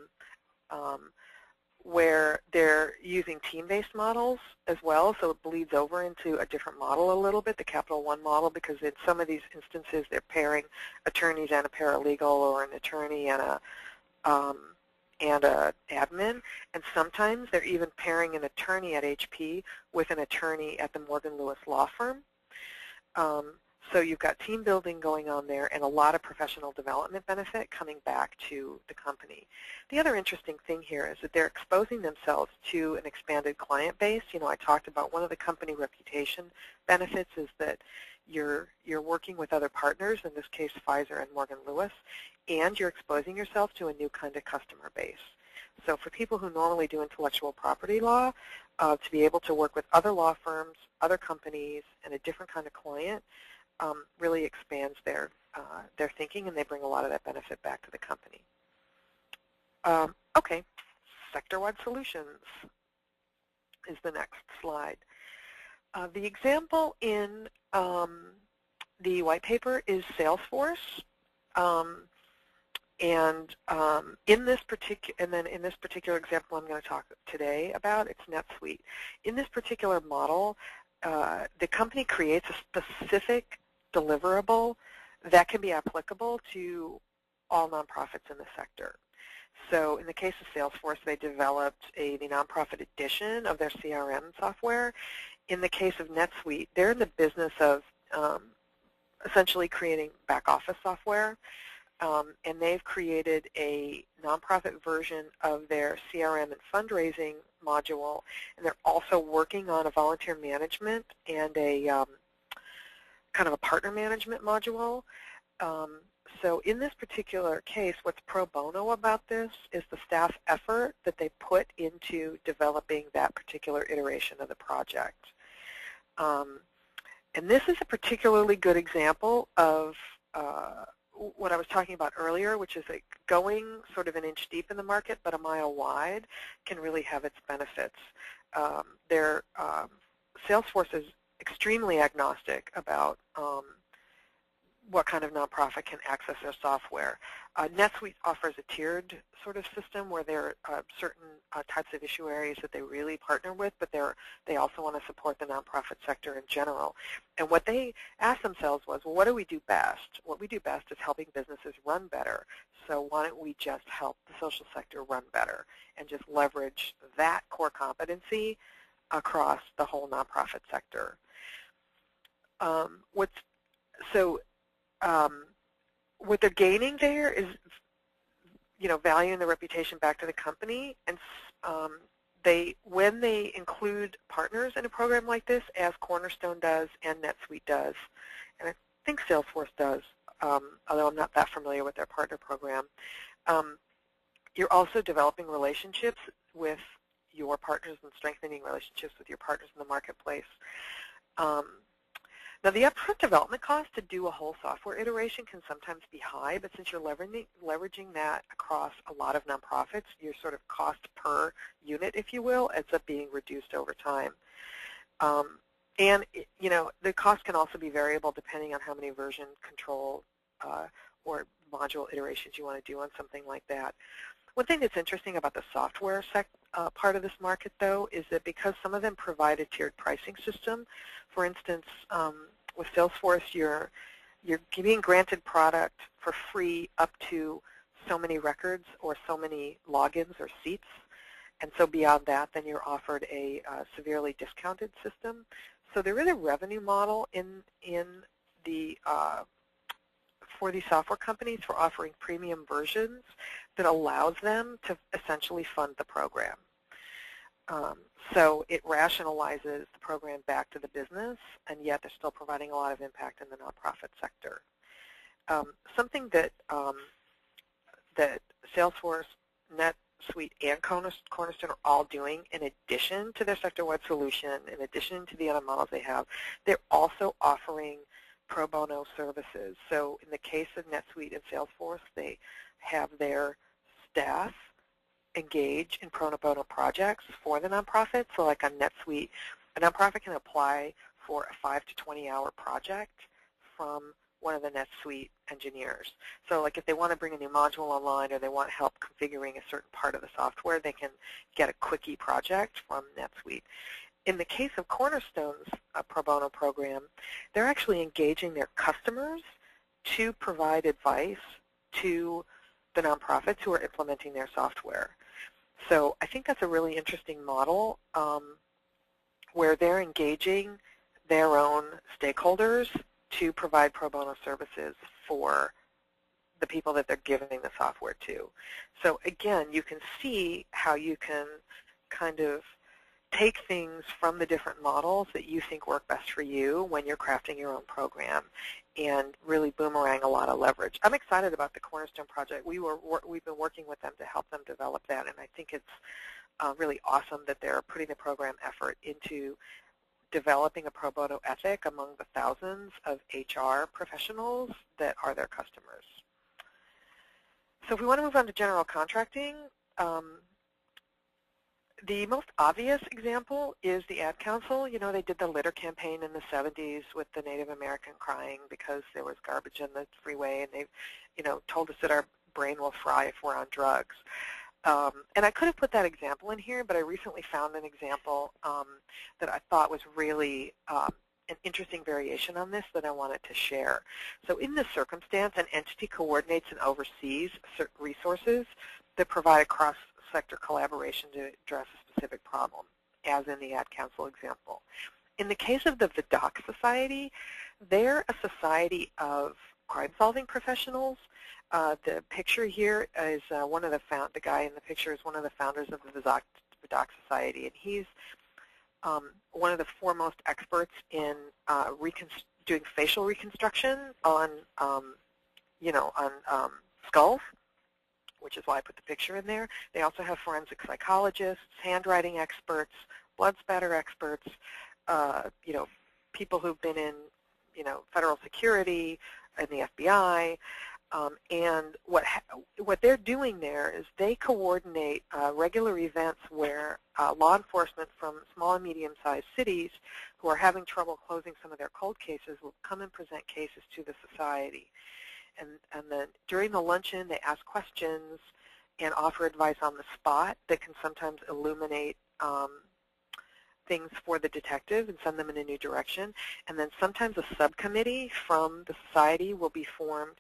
where they're using team-based models as well, so it bleeds over into a different model a little bit, the Capital One model, because in some of these instances they're pairing attorneys and a paralegal, or an attorney and a admin, and sometimes they're even pairing an attorney at HP with an attorney at the Morgan Lewis law firm. So you've got team building going on there and a lot of professional development benefit coming back to the company. The other interesting thing here is that they're exposing themselves to an expanded client base. You know, I talked about one of the company reputation benefits is that you're working with other partners, in this case Pfizer and Morgan Lewis, and you're exposing yourself to a new kind of customer base. So for people who normally do intellectual property law, to be able to work with other law firms, other companies, and a different kind of client, really expands their thinking, and they bring a lot of that benefit back to the company. Okay, sector-wide solutions is the next slide. The example in the white paper is Salesforce, in this particular example I'm going to talk today about, it's NetSuite. In this particular model, the company creates a specific deliverable that can be applicable to all nonprofits in the sector. So in the case of Salesforce, they developed the nonprofit edition of their CRM software. In the case of NetSuite, they're in the business of essentially creating back office software, and they've created a nonprofit version of their CRM and fundraising module, and they're also working on a volunteer management and a kind of a partner management module. So in this particular case, what's pro bono about this is the staff effort that they put into developing that particular iteration of the project. And this is a particularly good example of what I was talking about earlier, which is like going sort of an inch deep in the market but a mile wide can really have its benefits. Salesforce is extremely agnostic about what kind of nonprofit can access their software. NetSuite offers a tiered sort of system where there are certain types of issue areas that they really partner with, but they also want to support the nonprofit sector in general. And what they asked themselves was, well, what do we do best? What we do best is helping businesses run better, so why don't we just help the social sector run better and just leverage that core competency across the whole nonprofit sector. What they're gaining there is, valuing the reputation back to the company, and when they include partners in a program like this, as Cornerstone does and NetSuite does, and I think Salesforce does, although I'm not that familiar with their partner program, you're also developing relationships with your partners and strengthening relationships with your partners in the marketplace. Now, the upfront development cost to do a whole software iteration can sometimes be high, but since you're leveraging that across a lot of nonprofits, your sort of cost per unit, if you will, ends up being reduced over time. And, the cost can also be variable depending on how many version control or module iterations you want to do on something like that. One thing that's interesting about the software part of this market, though, is that because some of them provide a tiered pricing system, for instance, with Salesforce, you're being granted product for free up to so many records or so many logins or seats, and so beyond that, then you're offered a severely discounted system. So there is a revenue model for these software companies for offering premium versions that allows them to essentially fund the program. So it rationalizes the program back to the business, and yet they're still providing a lot of impact in the nonprofit sector. Something that Salesforce, NetSuite, and Cornerstone are all doing in addition to their sector-wide solution, in addition to the other models they have, they're also offering pro bono services. So in the case of NetSuite and Salesforce, they have their staff engage in pro bono projects for the nonprofit. So like on NetSuite, a nonprofit can apply for a 5 to 20-hour project from one of the NetSuite engineers. So like if they want to bring a new module online or they want help configuring a certain part of the software, they can get a quickie project from NetSuite. In the case of Cornerstone's pro bono program, they're actually engaging their customers to provide advice to the nonprofits who are implementing their software. So I think that's a really interesting model where they're engaging their own stakeholders to provide pro bono services for the people that they're giving the software to. So again, you can see how you can kind of take things from the different models that you think work best for you when you're crafting your own program and really boomerang a lot of leverage. I'm excited about the Cornerstone project. We've been working with them to help them develop that, and I think it's really awesome that they're putting the program effort into developing a pro bono ethic among the thousands of HR professionals that are their customers. So if we want to move on to general contracting, the most obvious example is the Ad Council. They did the litter campaign in the 70s with the Native American crying because there was garbage in the freeway, and they, told us that our brain will fry if we're on drugs. And I could have put that example in here, but I recently found an example that I thought was really an interesting variation on this that I wanted to share. So in this circumstance, an entity coordinates and oversees certain resources that provide a cross-sector collaboration to address a specific problem, as in the Ad Council example. In the case of the Vidocq Society, they're a society of crime-solving professionals. The picture here is the guy in the picture is one of the founders of the Vidocq Society, and he's one of the foremost experts in doing facial reconstruction on, skulls, which is why I put the picture in there. They also have forensic psychologists, handwriting experts, blood spatter experts, people who've been in, federal security and the FBI. And what they're doing there is they coordinate regular events where law enforcement from small and medium-sized cities who are having trouble closing some of their cold cases will come and present cases to the society. And then during the luncheon, they ask questions and offer advice on the spot that can sometimes illuminate things for the detective and send them in a new direction. And then sometimes a subcommittee from the society will be formed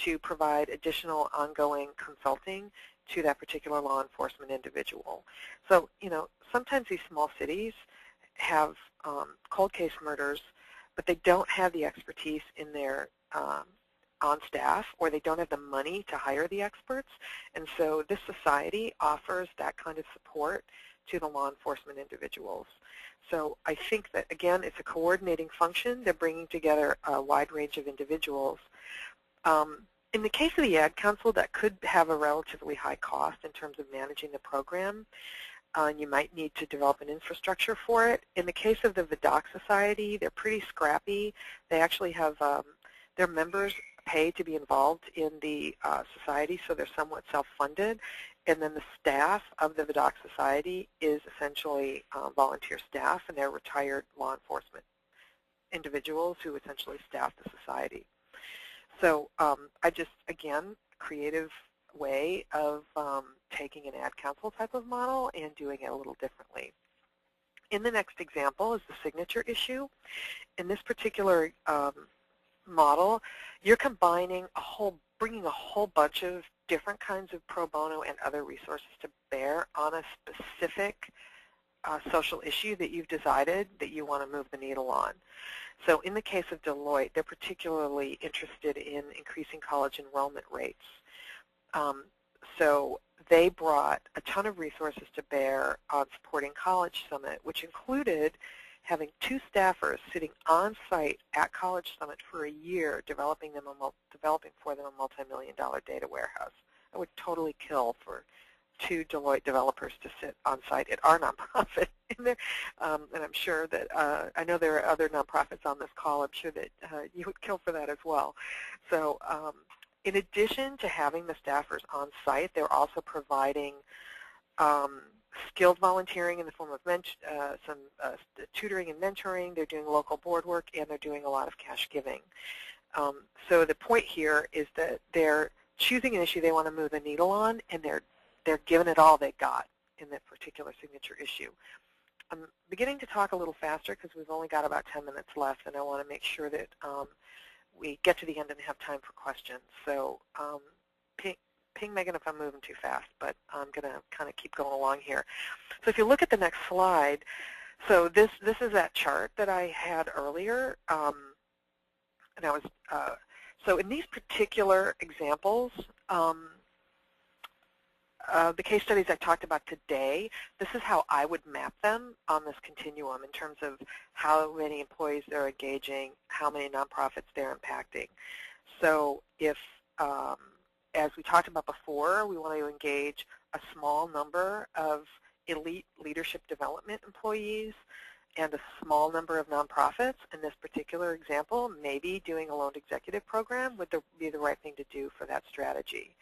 to provide additional ongoing consulting to that particular law enforcement individual. So, sometimes these small cities have cold case murders, but they don't have the expertise in their on staff, or they don't have the money to hire the experts. And so this society offers that kind of support to the law enforcement individuals. So I think that, again, it's a coordinating function. They're bringing together a wide range of individuals. In the case of the Ad Council, that could have a relatively high cost in terms of managing the program. You might need to develop an infrastructure for it. In the case of the Vidocq Society, they're pretty scrappy. They actually have their members pay to be involved in the society, so they're somewhat self-funded. And then the staff of the Vidocq Society is essentially volunteer staff, and they're retired law enforcement individuals who essentially staff the society. So I just, again, creative way of taking an Ad Council type of model and doing it a little differently. In the next example is the signature issue. In this particular model, you're combining bringing a whole bunch of different kinds of pro bono and other resources to bear on a specific social issue that you've decided that you want to move the needle on. So in the case of Deloitte, they're particularly interested in increasing college enrollment rates. So they brought a ton of resources to bear on supporting College Summit, which included having 2 staffers sitting on site at College Summit for a year, developing for them a multi-million-dollar data warehouse. I would totally kill for 2 Deloitte developers to sit on site at our nonprofit in there, and I'm sure that I know there are other nonprofits on this call. I'm sure that you would kill for that as well. So in addition to having the staffers on site, they're also providing skilled volunteering in the form of some tutoring and mentoring. They're doing local board work, and they're doing a lot of cash giving. So the point here is that they're choosing an issue they want to move the needle on, and they're giving it all they got in that particular signature issue. I'm beginning to talk a little faster because we've only got about 10 minutes left, and I want to make sure that we get to the end and have time for questions. So ping Megan if I'm moving too fast, but I'm going to kind of keep going along here. So if you look at the next slide, so this is that chart that I had earlier, and I was so in these particular examples, the case studies I talked about today, this is how I would map them on this continuum in terms of how many employees they're engaging, how many nonprofits they're impacting. So if, as we talked about before, we want to engage a small number of elite leadership development employees and a small number of nonprofits, in this particular example, maybe doing a loaned executive program would be the right thing to do for that strategy.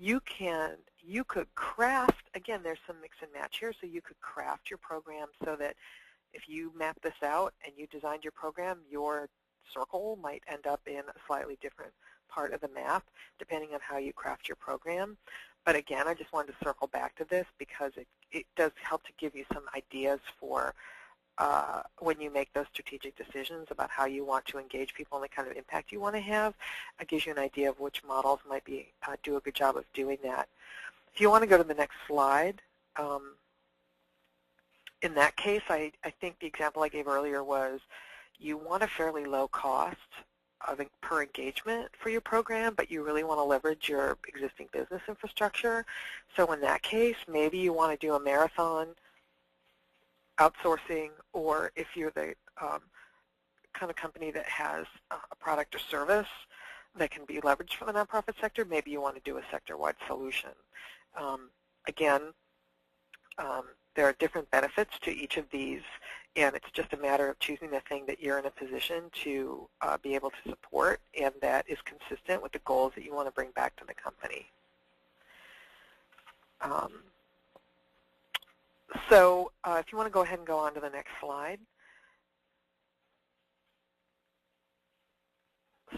You could craft, again, there's some mix and match here, so you could craft your program so that if you map this out and you designed your program, your circle might end up in a slightly different part of the map, depending on how you craft your program. But again, I just wanted to circle back to this because it does help to give you some ideas for when you make those strategic decisions about how you want to engage people and the kind of impact you want to have, it gives you an idea of which models might be do a good job of doing that. If you want to go to the next slide, in that case, I think the example I gave earlier was you want a fairly low cost per engagement for your program, but you really want to leverage your existing business infrastructure. So in that case, maybe you want to do a marathon outsourcing, or if you're the kind of company that has a product or service that can be leveraged for the nonprofit sector, maybe you want to do a sector-wide solution. Again, there are different benefits to each of these, and it's just a matter of choosing the thing that you're in a position to be able to support and that is consistent with the goals that you want to bring back to the company. So if you want to go ahead and go on to the next slide.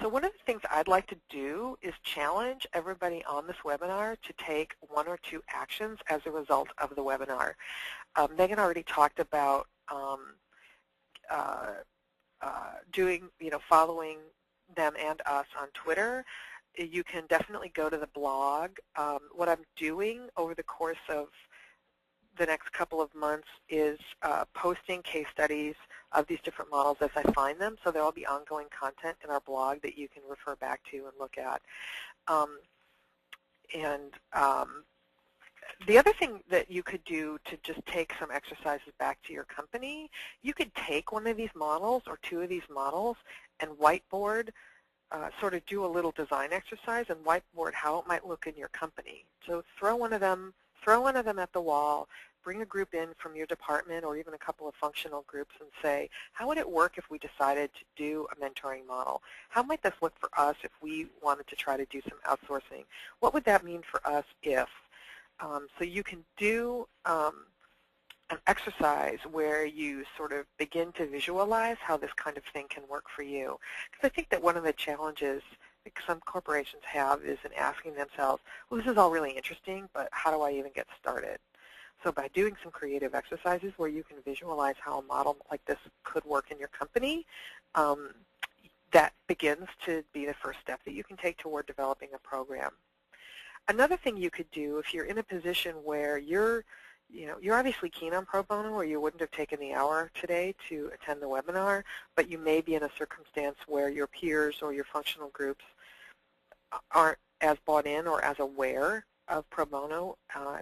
So one of the things I'd like to do is challenge everybody on this webinar to take 1 or 2 actions as a result of the webinar. Megan already talked about following them and us on Twitter. You can definitely go to the blog. What I'm doing over the course of the next couple of months is posting case studies of these different models as I find them. So there will be ongoing content in our blog that you can refer back to and look at. The other thing that you could do to just take some exercises back to your company, you could take one of these models or 2 of these models and whiteboard, sort of do a little design exercise and whiteboard how it might look in your company. So throw one of them at the wall, bring a group in from your department or even a couple of functional groups and say, how would it work if we decided to do a mentoring model? How might this look for us if we wanted to try to do some outsourcing? What would that mean for us if? So you can do an exercise where you sort of begin to visualize how this kind of thing can work for you. Because I think that one of the challenges that some corporations have is in asking themselves, well, this is all really interesting, but how do I even get started? So by doing some creative exercises where you can visualize how a model like this could work in your company, that begins to be the first step that you can take toward developing a program. Another thing you could do if you're in a position where you're obviously keen on pro bono or you wouldn't have taken the hour today to attend the webinar, but you may be in a circumstance where your peers or your functional groups aren't as bought in or as aware of pro bono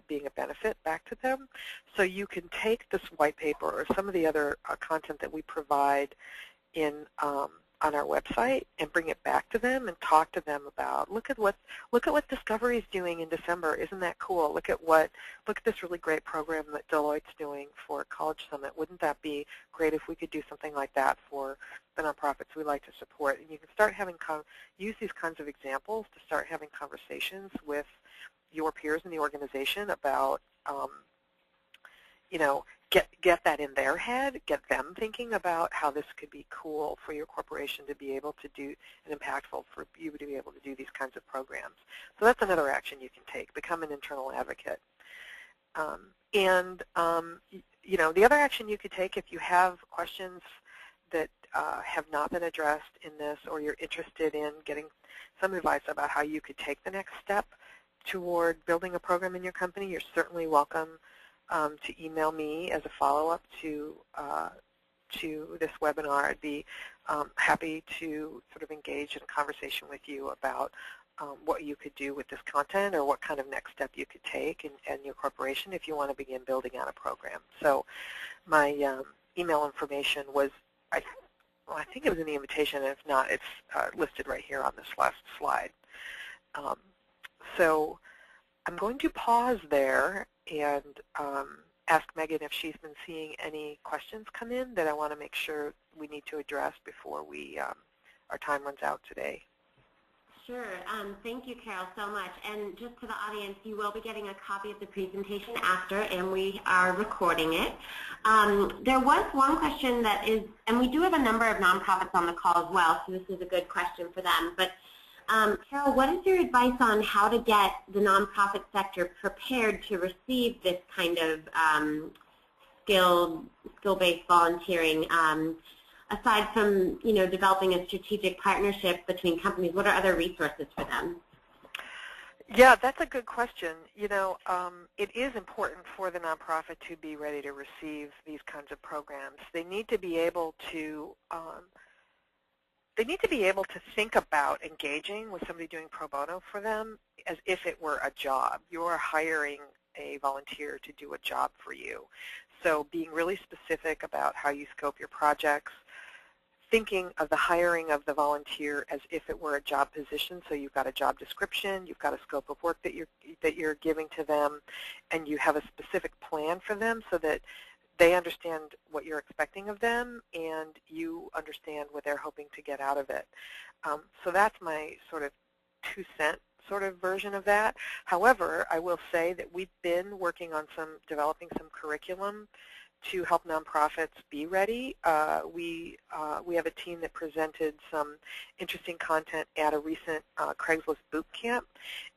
being a benefit back to them. So you can take this white paper or some of the other content that we provide on our website and bring it back to them and talk to them about, look at what Discovery is doing in December. Isn't that cool? Look at this really great program that Deloitte's doing for College Summit. Wouldn't that be great if we could do something like that for the nonprofits we like to support? And you can start having use these kinds of examples to start having conversations with your peers in the organization about get that in their head, get them thinking about how this could be cool for your corporation to be able to do and impactful for you to be able to do these kinds of programs. So that's another action you can take, become an internal advocate. The other action you could take if you have questions that have not been addressed in this or you're interested in getting some advice about how you could take the next step toward building a program in your company, you're certainly welcome to email me as a follow-up to this webinar. I'd be happy to sort of engage in a conversation with you about what you could do with this content or what kind of next step you could take in your corporation if you want to begin building out a program. So my email information was, I think it was in the invitation, and if not, it's listed right here on this last slide. So I'm going to pause there and ask Megan if she's been seeing any questions come in that I want to make sure we need to address before our time runs out today. Sure. Thank you, Carol, so much. And just to the audience, you will be getting a copy of the presentation after, and we are recording it. There was one question that is, and we do have a number of nonprofits on the call as well, so this is a good question for them. But Carol, what is your advice on how to get the nonprofit sector prepared to receive this kind of skill-based volunteering. Aside from, developing a strategic partnership between companies, what are other resources for them? Yeah, that's a good question. It is important for the nonprofit to be ready to receive these kinds of programs. They need to be able to think about engaging with somebody doing pro bono for them as if it were a job. You are hiring a volunteer to do a job for you. So being really specific about how you scope your projects, thinking of the hiring of the volunteer as if it were a job position. So you've got a job description, you've got a scope of work that you're giving to them, and you have a specific plan for them so that they understand what you're expecting of them and you understand what they're hoping to get out of it. So that's my sort of 2-cent sort of version of that. However, I will say that we've been working on developing some curriculum to help nonprofits be ready. We have a team that presented some interesting content at a recent Craigslist boot camp,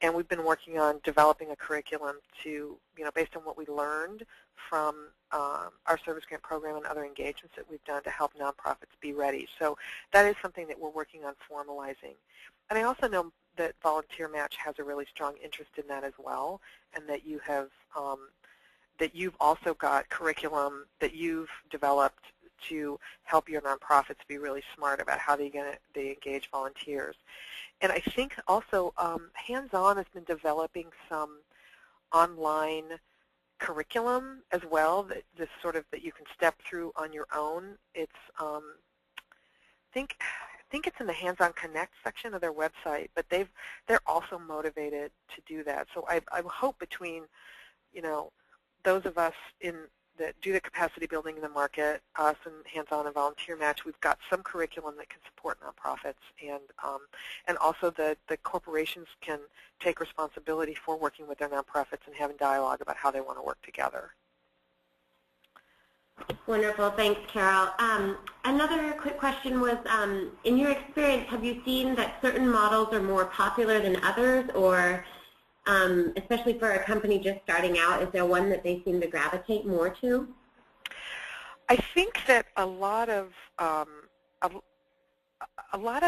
and we've been working on developing a curriculum to, based on what we learned from our service grant program and other engagements that we've done to help nonprofits be ready. So that is something that we're working on formalizing. And I also know that VolunteerMatch has a really strong interest in that as well, and that you have that you've also got curriculum that you've developed to help your nonprofits be really smart about how they engage volunteers. And I think also Hands-On has been developing some online curriculum as well that you can step through on your own. It's I think it's in the Hands-On Connect section of their website, but they're also motivated to do that. So I hope between those of us that do the capacity building in the market, us and Hands-On and VolunteerMatch, we've got some curriculum that can support nonprofits, and also the corporations can take responsibility for working with their nonprofits and having dialogue about how they want to work together. Wonderful. Thanks, Carol. Another quick question was, in your experience, have you seen that certain models are more popular than others, or especially for a company just starting out, is there one that they seem to gravitate more to? I think that a lot of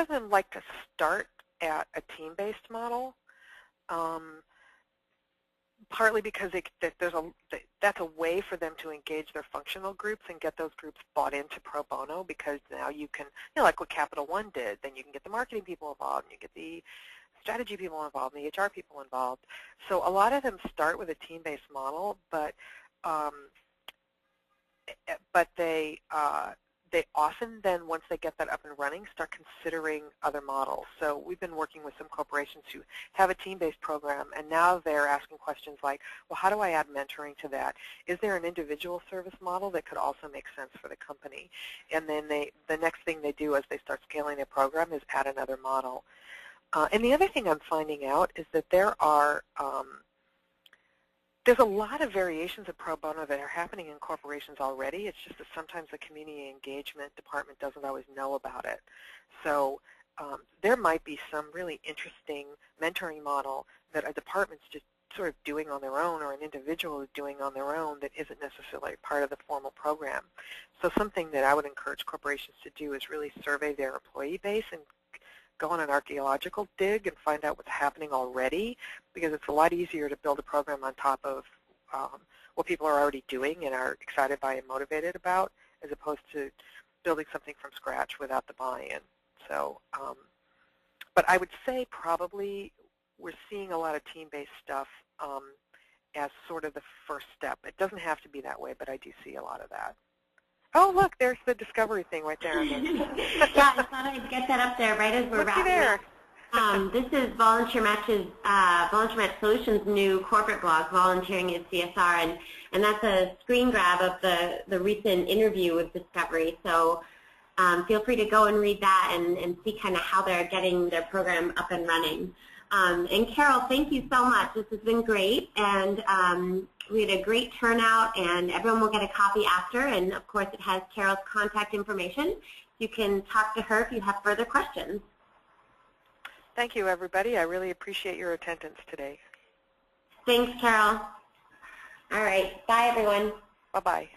them like to start at a team-based model, partly because that's a way for them to engage their functional groups and get those groups bought into pro bono, because now you can, like what Capital One did, then you can get the marketing people involved and you get the strategy people involved and the HR people involved. So a lot of them start with a team-based model, but they often then, once they get that up and running, start considering other models. So we've been working with some corporations who have a team-based program, and now they're asking questions like, well, how do I add mentoring to that? Is there an individual service model that could also make sense for the company? And then the next thing they do as they start scaling their program is add another model. And the other thing I'm finding out is that there's a lot of variations of pro bono that are happening in corporations already. It's just that sometimes the community engagement department doesn't always know about it. So there might be some really interesting mentoring model that a department's just sort of doing on their own, or an individual is doing on their own, that isn't necessarily part of the formal program. So something that I would encourage corporations to do is really survey their employee base and go on an archaeological dig and find out what's happening already, because it's a lot easier to build a program on top of what people are already doing and are excited by and motivated about, as opposed to building something from scratch without the buy-in. So, but I would say probably we're seeing a lot of team-based stuff as sort of the first step. It doesn't have to be that way, but I do see a lot of that. Oh, look, there's the Discovery thing right there. Yeah, I thought I'd get that up there right as we're wrapping up. This is VolunteerMatch's VolunteerMatch Solutions' new corporate blog, Volunteering is CSR, and that's a screen grab of the recent interview with Discovery. So feel free to go and read that and see kind of how they're getting their program up and running. And Carol, thank you so much. This has been great, and we had a great turnout, and everyone will get a copy after, and of course it has Carol's contact information. You can talk to her if you have further questions. Thank you, everybody. I really appreciate your attendance today. Thanks, Carol. All right. Bye, everyone. Bye-bye.